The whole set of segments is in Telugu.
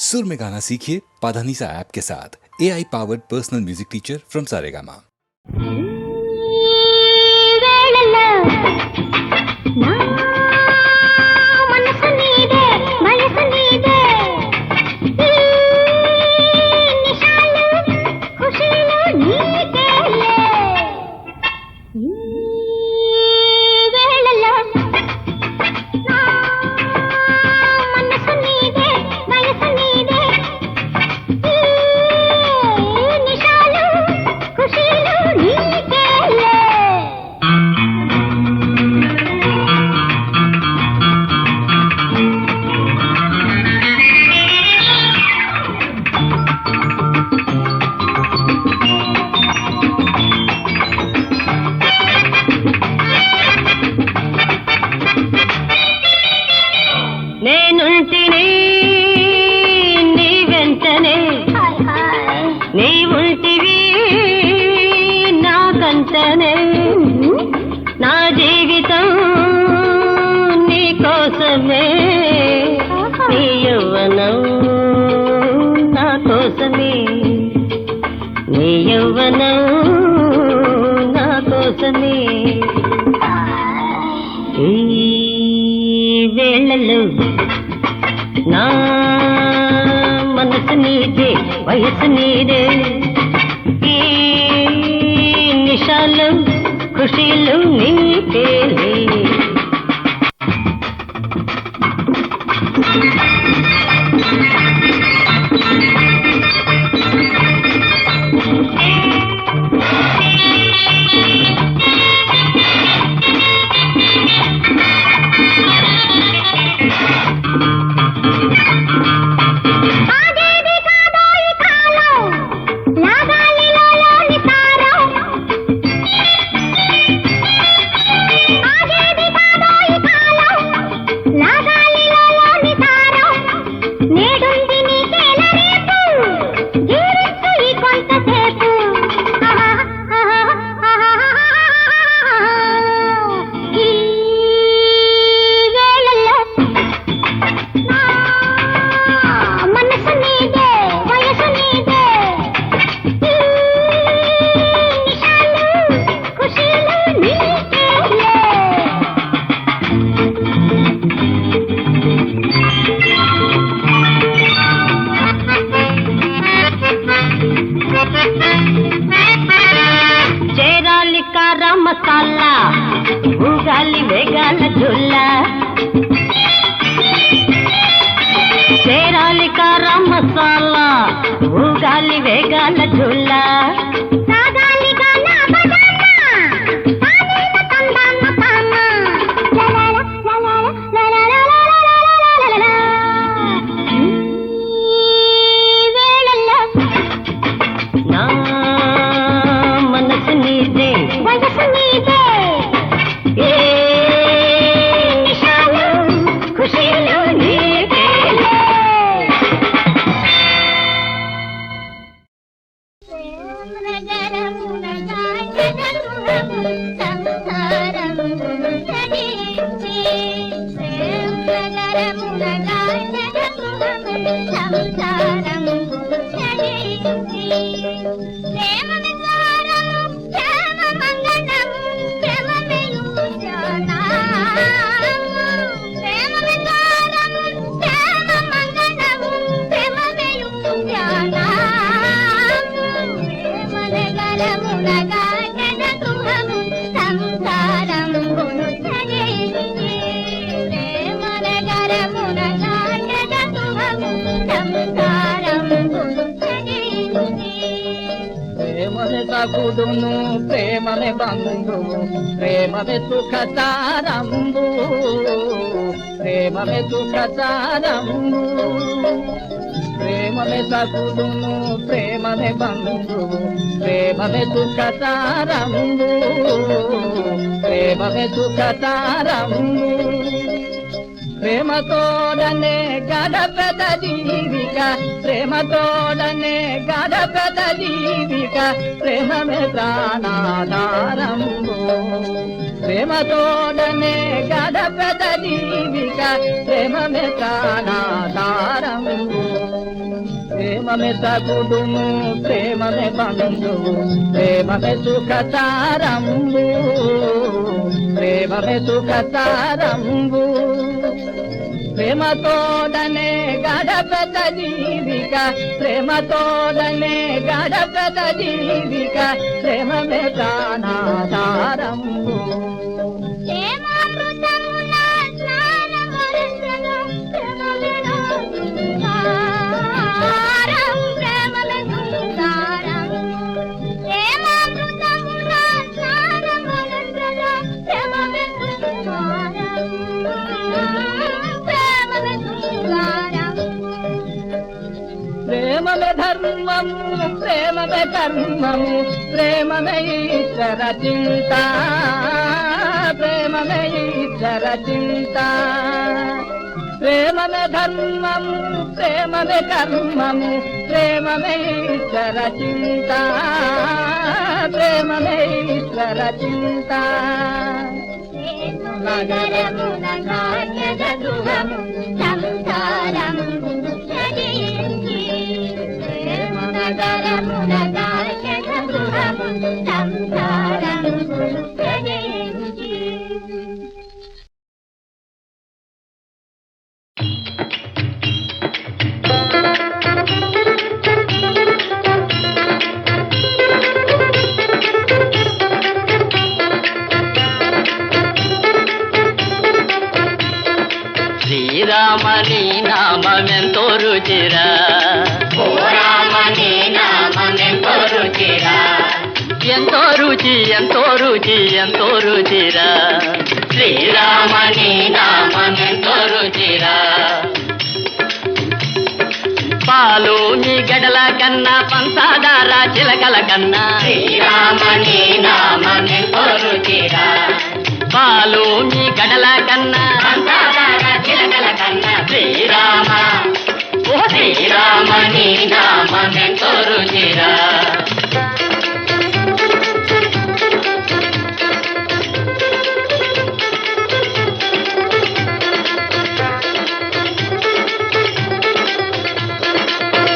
सुर में गाना सीखिए पाधानीसा ऐप के साथ AI powered personal music teacher from Saregama. నా జీవితం నీ కోసమే, నీ యవ్వనం నా కోసమే, నీ యవ్వనం నా కోసమే. ఈ వేళలో నా మనసు నీదే, వయసు నీదే, ఈ నిశాలు ఖుషీలు నీకేలే. చేరాలి కారా మసాలా, ఊగాలి వేగాల జుల్లా, చేరాలి కారా మసాలా, ఊగాలి వేగాల జుల్లా, సాగాలి గానా బజానా, సాగేల తందాన తాన, లలల లలల లలల లలల. వేళల్లో నా మనసు నీదే, వయసు నీదే, ఏ నిశాలు ఖుషీలు నీకేలే. ప్రేమమే సకుడును, ప్రేమమే బంధువు, ప్రేమమే సుఖ సారంబు, ప్రేమమే సుఖ సారంబు. ప్రేమమే సకుడును, ప్రేమమే బంధువు, ప్రేమమే సుఖ సారంబు, ప్రేమమే సుఖ సారంబు. ప్రేమతోడనే గడపెద జీవిక, ప్రేమతోడనే గడపెద జీవిక, ప్రేమమే ప్రాణాధారంబు, ప్రేమతోడనే గడపెద జీవిక, ప్రేమమే ప్రాణాధారంబు. ప్రేమమే సగుడును ప్రేమమే బంధువు ప్రేమమే సుఖసారంబు ప్రేమమే సుఖసారంబు ప్రేమతోడనే గడపత జీవిక ప్రేమతోడనే గడపత జీవిక ప్రేమమే ప్రాణాధారంబు ప్రేమమే ధర్మము ప్రేమమే కర్మము ప్రేమమే ఈశ్వర చింత ప్రేమమే ఈశ్వర చింత ప్రేమమే ధర్మము ప్రేమమే కర్మము ప్రేమమే ఈశ్వర చింత ప్రేమమే ఈశ్వర చింత నగరమున నాట్యద గృహము సంసారము నగరమున నాట్యద గృహము సంసారము శ్రీరామని నామెంతో రుచిరా ఓ రామని నామెంతో రుచిరా ఎంతో రుచి ఎంతో రుచి ఎంతో రుచిరా శ్రీరామని నామెంతో రుచిరా పాలు నీ గడల కన్నా పంచదార చిలకల కన్నా శ్రీరామని నామెంతో రుచిరా పాలు నీ గడల కన్నా పంచదార చిలకల కన్నా శ్రీరామ ఓ శ్రీరామని నామెంతో రుచిరా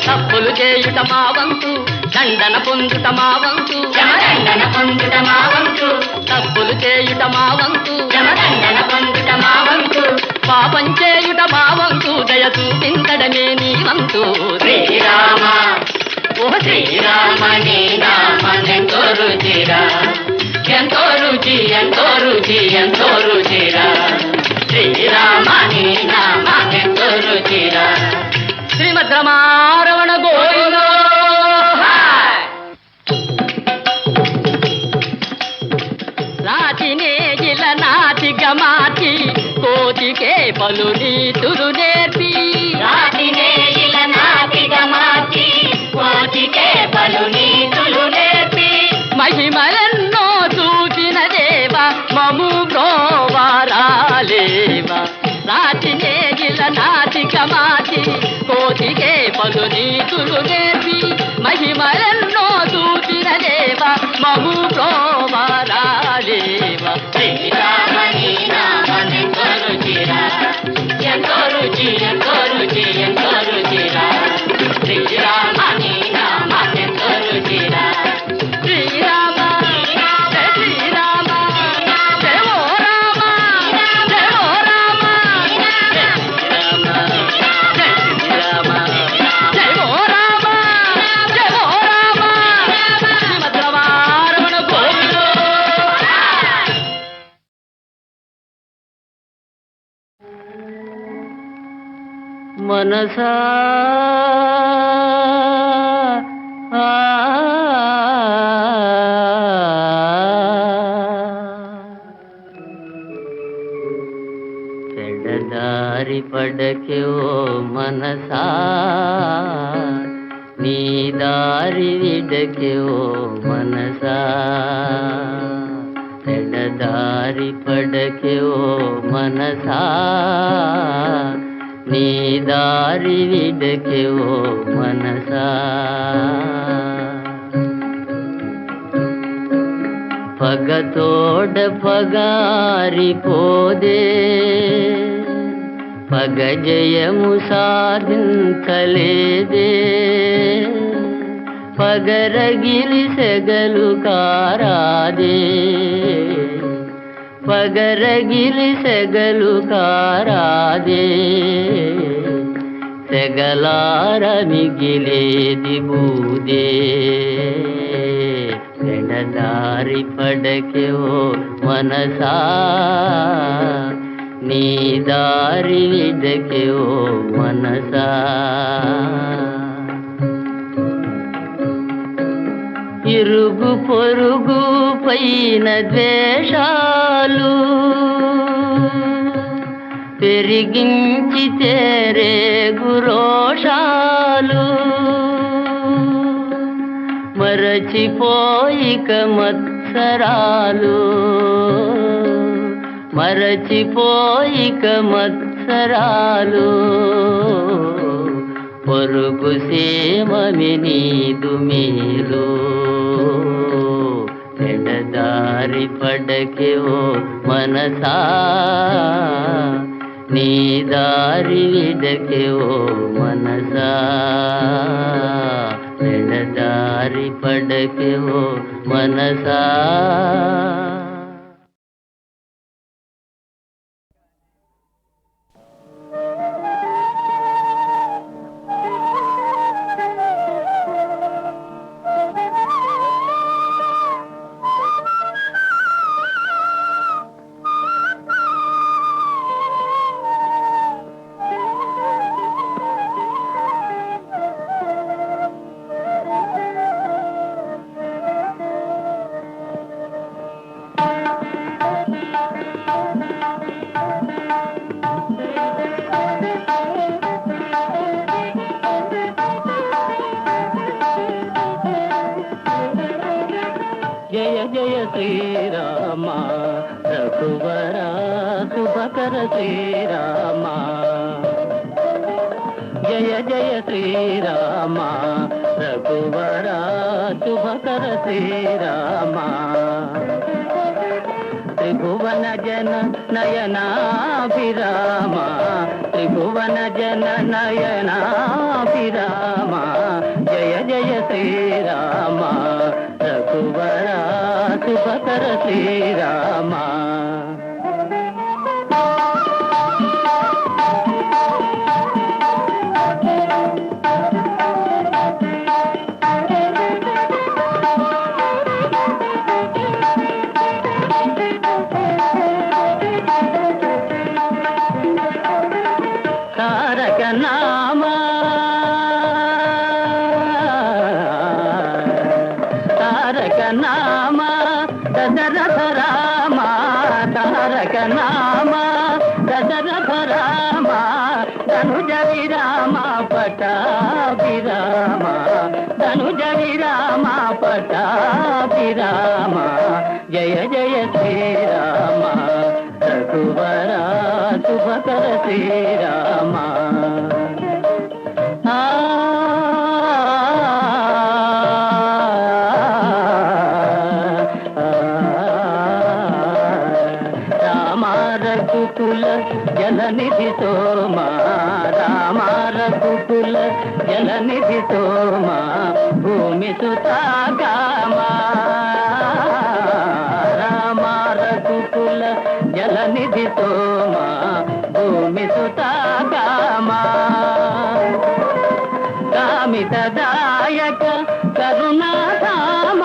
తప్పులు చేయుట మా వంతు దండన పొందుట మా వంతు దండన పొందుట మా వంతు తప్పులు చేయుట మా వంతు దండన పొందుట మా వంతు పాపం చేయుట మా వంతు దయ చూపించడమే నీ వంతు శ్రీరామ ఓ శ్రీరామని నామెంతో రుచిరా ఎంతో రుచి ఎంతో రుచి ఎంతో రుచిరా శ్రీరామని నామెంతో రుచిరా శ్రీమద్రమారమణ గోవిందో రాతినే గిల నాటిక మార్చి కోతికే పలు నీతులు నేర్పి రాతినే గిల నాటిక మార్చి కోతికే పలు నీతులు నేర్పి మహిమలెన్నో చూసిన దేవ మము బ్రోవారాలేవా రాతినే గిల నాటిక మార్చి కోతికే పలు నీతులు నేర్పి మహిమలెన్నో చూసిన దేవ మము ప్రోమరాలేవ శ్రీరామని నామెంతో రుచిరా ఎంతో రుచి ఎంతో రుచి ఎంతో రుచిరా శ్రీరామని నామెంతో రుచిరా శ్రీరామ జయ శ్రీరామ జయ ఓ రామ జయ ఓ రామ జయ శ్రీరామ జయ శ్రీరామ జయ ఓ రామ జయ ఓ రామ శ్రీమద్రమారమణ గోవిందో మనసా చెడదారి పడకే ఓ మనసా నీ దారి విడకే ఓ మనసా చెడదారి పడకే ఓ మనసా నీ దారి విడకే ఓ మనసా పగతోడ పగారిపోదే పగ జయము సాధించలేదే పగరగిలి సెగలు కారాదే పగరగిలి సెగలు కారాదే సెగలార మిగిలేది బూదే ఎడదారి పడకే ఓ మనసా నీ దారి విడకే ఓ మనసా ఇరుగు పొరుగు పైన ద్వేషాలు పెరిగించి తేరే గురోషాలు మరచిపోయిక మత్సరాలు మరచిపోయిక మత్సరాలు పొరుగు సేమమి నీదు మేలు ఎడదారి పడకే ఓ మనసా నీ దారి విడకే ఓ మనసా ఎడదారి పడకే ఓ మనసా జయ జయ శ్రీరామ రఘువర శుభకర శ్రీరామ జయ జయ శ్రీరామ రఘువర శుభకర శ్రీరామ త్రిభువన జన నయనాభిరామ త్రిభువన జన నయనాభిరామ జయ జయ శ్రీరామ రఘువర శుభకర శ్రీరామ తారక నామ తారక నామ దశరథ రామ తారక నామ దశరథ రామ ధనుజ విరామ పటాభిరామ ధనుజ విరామ పటాభిరామ జయ జయ శ్రీరామ రఘువర శుభకర శ్రీరామ రామ రఘుకుల జలనిధి సోమ రామ రఘుకుల జలనిధి సోమ భూమి సుతాగామ రామ రఘుకుల జలనిధి సోమ భూమి సుతాగామ కామితదాయక కరుణాధామ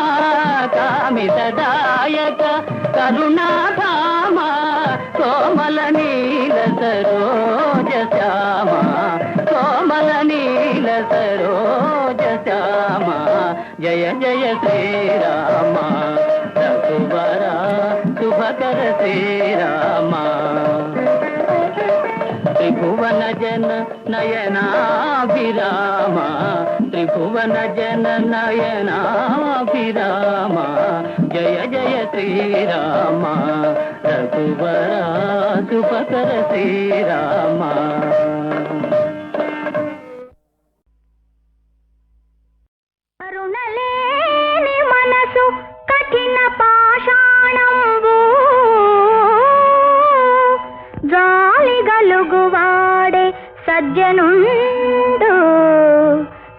కామితదాయక కరుణాధామ కోమల నీల సరోజ శ్యామ కోమల నీల సరోజ శ్యామ జయ జయ శ్రీరామ రఘువర శుభకర శ్రీరామ త్రిభువన జన నయనాభిరామ త్రిభువన జన నయనాభిరామ జయ జయ శ్రీరామ రఘువర శుభకర శ్రీరామ కరుణలేని మనసు కఠిన పాషాణంబు జాలి గలుగువాడే సజ్జనుండు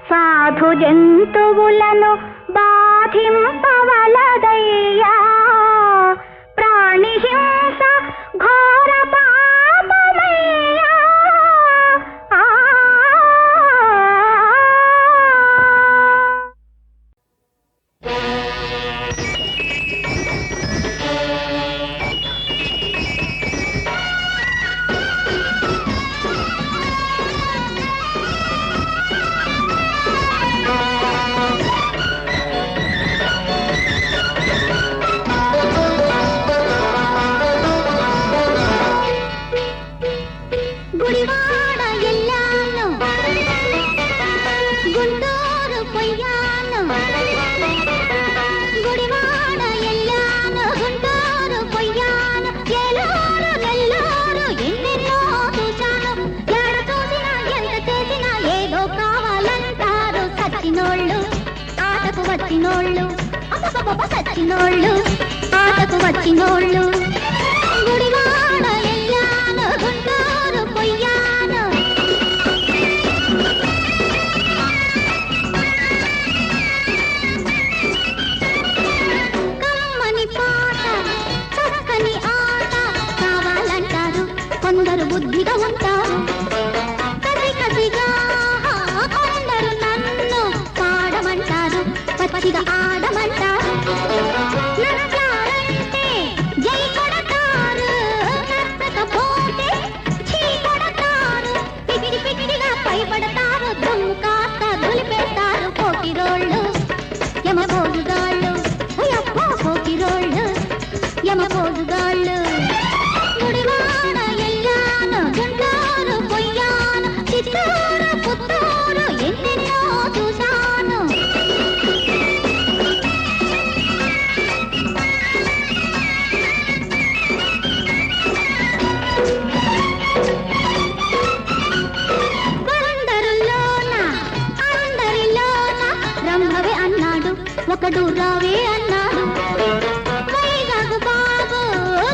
సాధు సాధు జంతువులను బాధింపవలదయ్యా ప్రాణిహింస ఘోర పాపమయ్యా గుడివాడ ఎల్లాను గుంటూరు పొయ్యాను గుడివాడ ఎల్లాను గుంటూరు పొయ్యాను ఏలూరు నెల్లూరు ఎన్నెన్నో చూశాను ఎడ చూసినా ఎంత చేసినా ఏదో కావాలంటారు సచ్చినోళ్ళు ఆటకు వచ్చినోళ్ళు అబ్బబ్బబ్బ సచ్చినోళ్ళు ఆటకు వచ్చినోళ్ళు గుడివాడ ఎల్లాను గుంటూరు పొయ్యాను కమ్మని పాట చక్కని ఆట కావాలంటారు కొందరు బుద్ధిగా ఉంటారు కసి కసిగా కొందరు నన్ను పాడమంటారు పచ్చిగా ఆడమంటారు నచ్చారంటే జై కొడతారు నచ్చకపోతే చీ కొడతారు పిగిడి పిగిడిగా పైపడతారు దుమ్ము కాస్త దులిపెడతారు పోకిరోళ్ళు యమబోదుగాళ్ళు అయ్యప్పో పోకిరోళ్ళు యమబోదుగాళ్ళు గుడివాడ ఎల్లాను గుంటూరు పొయ్యాను చిత్తూరు పుత్తూరు ఎన్నెన్నో చూశాను అందరిలోన రంభవే అన్నాడు ఒకడు రావే అన్నాడు వైజాగు బాబు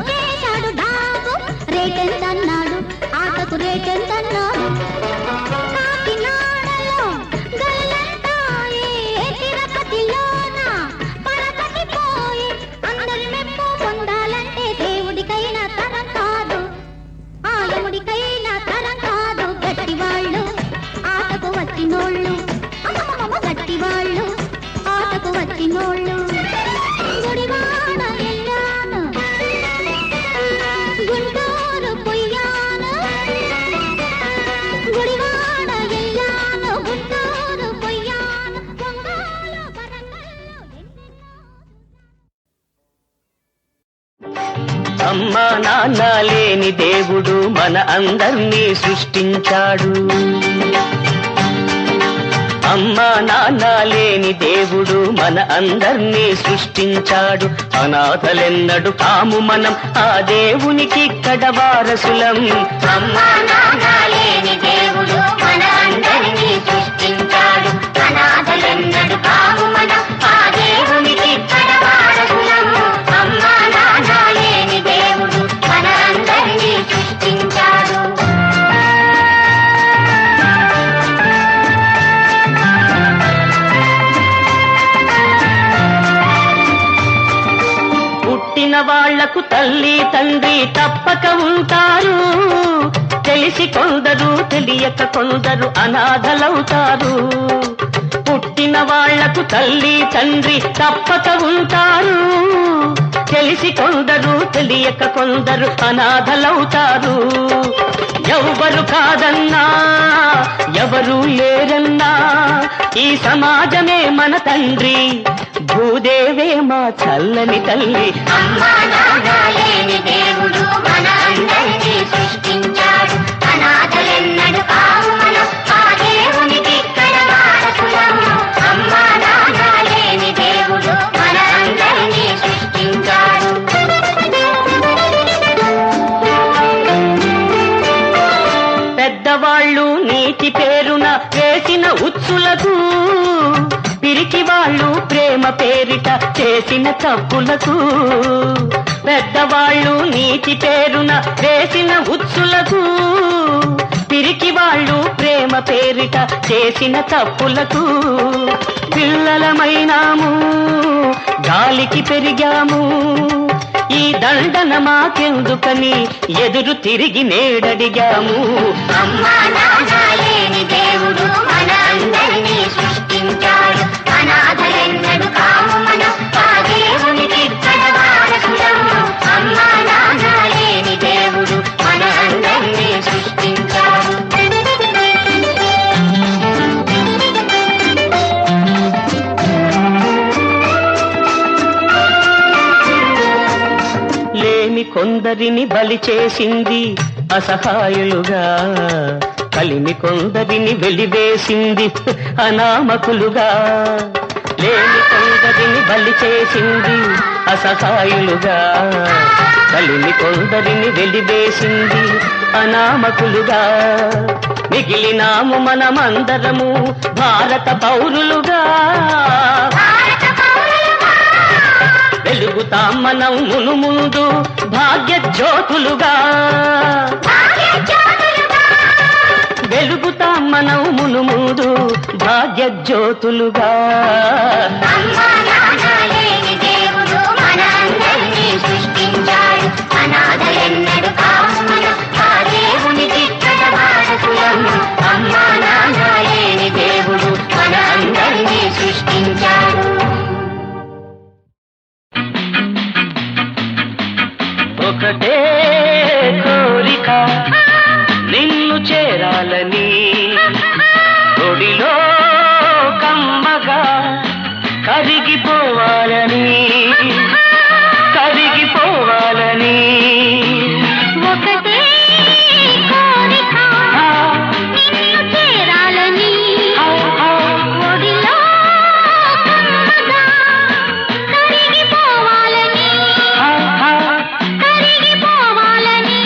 చేశాడు బాబు రేటెంత అన్నాడు ఆటకు రేటెంత అన్నాడు కాకినాడలో గల్లంతాయే తిరుపతిలోన పరపతి పోయి అందరి మెప్పు పొందాలంటే దేవుడికైనా తరం కాదు ఆయముడికైనా తరం కాదు గట్టివాళ్ళు ఆటకు వచ్చినోళ్ళు అమ్మమ్మ గట్టివాళ్ళు ఆటకు వచ్చినోళ్ళు గుడివాడ ఎల్లాను గుంటూరు పొయ్యాను గుడివాడ ఎల్లాను గుంటూరు పొయ్యాను ఒంగోలు వరంగల్లో అమ్మా నాన్న లేని దేవుడు మన అందర్నీ సృష్టించాడు. అమ్మా నాన్న లేని దేవుడు మన అందర్నీ సృష్టించాడు. అనాథలెన్నడు కాము మనం ఆ దేవునికి ఇక్కడ వారసులం. అమ్మా నాన్న లేని దేవుడు మన అందర్నీ సృష్టించాడు. అనాథలెన్నడు కాము మనం ఆ దేవునికి ఇక్కడ వారసులం. అమ్మా నాన్న లేని దేవుడు మన అందర్నీ సృష్టించాడు. పుట్టిన వాళ్లకు తల్లి తండ్రి తప్పక ఉంటారు. తెలిసి కొందరు తెలియక కొందరు అనాథలవుతారు. పుట్టిన వాళ్లకు తల్లి తండ్రి తప్పక ఉంటారు. తెలిసి కొందరు తెలియక కొందరు అనాథలవుతారు. ఎవరు కాదన్నా ఎవరు లేరన్నా ఈ సమాజమే మన తండ్రి. భూదేవే మా చల్లని తల్లి. అమ్మా నాన్న లేని దేవుడు మన అందరినీ సృష్టించాడు. అనాథలెన్నడు కావు మనం ఆ దేవునికి ఇక్కడ వారసులం. అమ్మా నాన్న లేని దేవుడు మన అందరినీ సృష్టించాడు. పెద్దవాళ్ళు నీతి పేరున వేసిన ఉచ్చులకు, పిరికి వాళ్ళు ప్రేమ పేరిట చేసిన తప్పులకు. పెద్దవాళ్ళు నీతి పేరున వేసిన ఉచ్చులకు, పిరికి వాళ్ళు ప్రేమ పేరిట చేసిన తప్పులకు పిల్లలమైనాము, గాలికి పెరిగాము. ఈ దండన మాకెందుకని ఎదురు తిరిగి నేడడిగాము. అమ్మా నాన్న లేని దేవుడు మన అందరినీ సృష్టించాడు. అనాథలెన్నడు కాము మనం ఆ దేవునికి ఇక్కడ వారసులము. అమ్మా నాన్న లేని దేవుడు మన అందరినీ సృష్టించాడు. లేని కొందరిని బలి చేసింది అసహాయులుగా, కలిమి కొందరిని వెలివేసింది అనామకులుగా. లేని కొందరిని బలి చేసింది అసహాయులుగా, కలిమి కొందరిని వెలివేసింది అనామకులుగా. మిగిలినాము మనమందరము భారత పౌరులుగా. వెలుగుతాం మనం మును ముందు భాగ్య జ్యోతులుగా. వెలుగుతాం మనం మును ముందు భాగ్య జ్యోతులుగా. అమ్మా నాన్న లేని దేవుడు మన అందరినీ సృష్టించాడు. అనాథలెన్నడు కాము మనం ఆ దేవునికి ఇక్కడ వారసులము. అమ్మా నాన్న లేని దేవుడు మన అందరినీ సృష్టించాడు. ఒకటే కోరిక నిన్ను చేరాలని, ఒడిలో కమ్మగా కరిగిపోవాలని, కరిగిపోవాలని. ఒకటే కోరిక నిన్ను చేరాలని, ఒడిలో కమ్మగా కరిగిపోవాలని, కరిగిపోవాలని.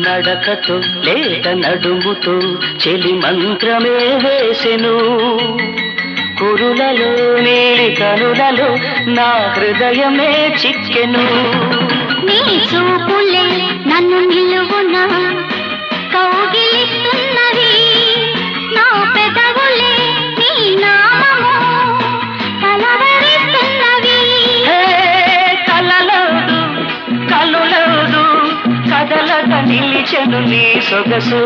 నడకతో లేత నడుముతో చెలి మంత్రమే వేసెను. కురులలో నీలి కనులలో నా హృదయమే చిక్కెను. నీ చూపులే నన్ను నిలువున కౌగిలిస్తున్నవి, నా పెదవులే నీ నామము కలవరిస్తున్నవి. హే కలలోదు కలులోదు కదలక నిలిచెను నీ సొగసు.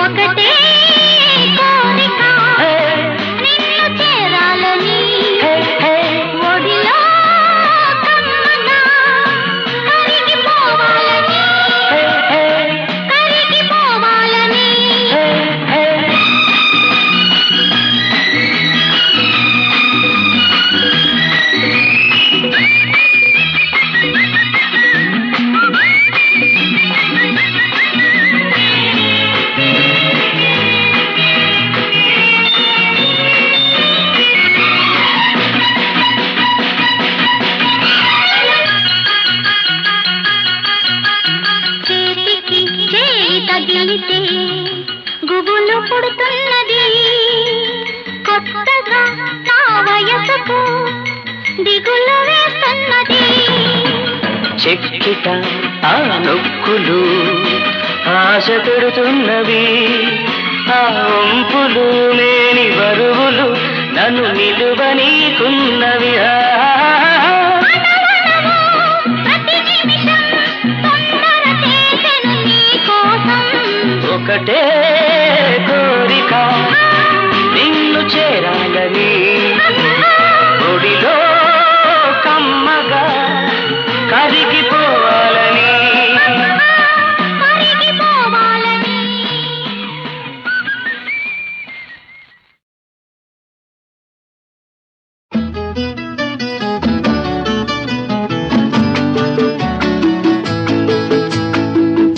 ఒకటే కోరిక హే, నిన్ను చేరాలని, హే, హే, ఒడిలో కమ్మగా కరిగిపోవాలని, హే, హే, కరిగిపోవాలని. హే, హే. చేతికి చేయి తగిలితే గుబులు పుడుతున్నది, కొత్తగా నా వయసుకు దిగులు వేస్తున్నది. చెక్కిట ఆ నొక్కులు ఆశ పెడుతున్నవి, ఆ వంపులు లేని బరువులు నన్ను నిలువనీకున్నవి. ప్రతి నిమిషం తొందర చేసెను నీ కోసం. ఒకటే కోరిక నిన్ను చేరాలని, ఒడిలో కమ్మగా కరిగిపోవాలని. కరిగిపోవాలని.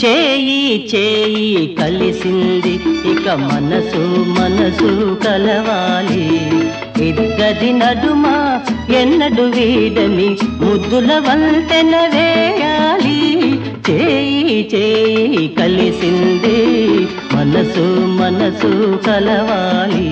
చేయి చేయి కలిసింది ఇక ఇక మనసు మనసు కలవాలి ఇద్దరి నడుమ ఎన్నడు వీడని ముద్దుల వంతెన వేయాలి చేయి చేయి కలిసింది మనసు మనసు కలవాలి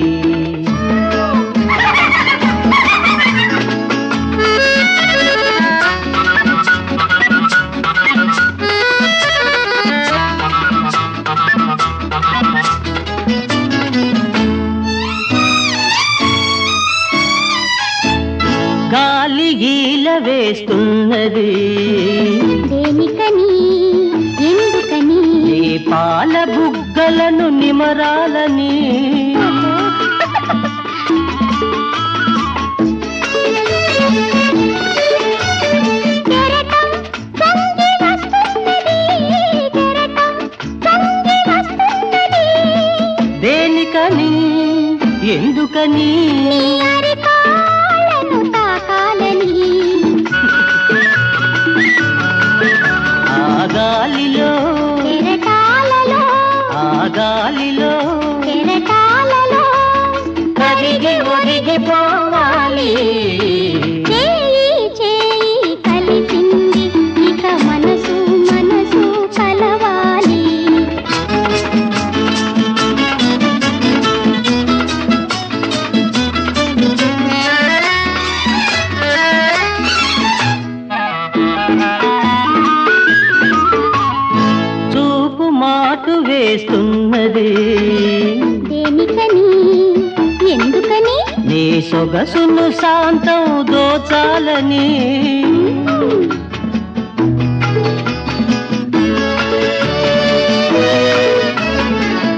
గాలి గీల వేస్తున్నది దేనికని ఎందుకని నీ పాల బుగ్గలను నిమరాలని కెరటం పొంగి వస్తున్నది కెరటం పొంగి వస్తున్నది దేనికని ఎందుకని నీ అరికాళ్ళను తాకాలని ఆ గాలిలో కెరటాలలో ఆ గాలిలో కెరటాలలో కరిగి ఒరిగిపోవాలి చేయి చేయి కలిసింది ఇక మనసు మనసు కలవాలి చూపు మాటు వేస్తున్నది దేనికని ఎందుకని నీ సొగసును శాంతం దోచాలని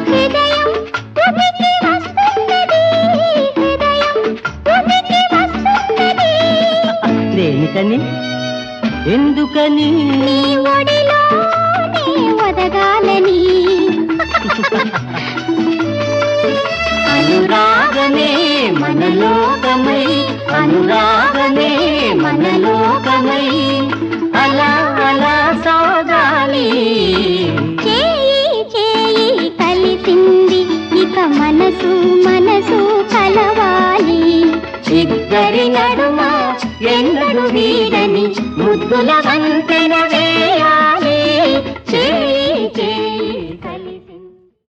హృదయం ఉనికి వస్తున్నది హృదయం ఉనికి వస్తున్నది దేనికని ఎందుకని నీ ఒడిలోనే ఒదగాలని అనురాగమే మనలోకమై అనురాగమే మనలోకమై అలా అలా సాగాలి చేయి చేయి కలిసింది ఇక మనసు మనసు కలవాలి ఇద్దరి నడుమ ఎన్నడు వీడని ముద్దుల వంతెన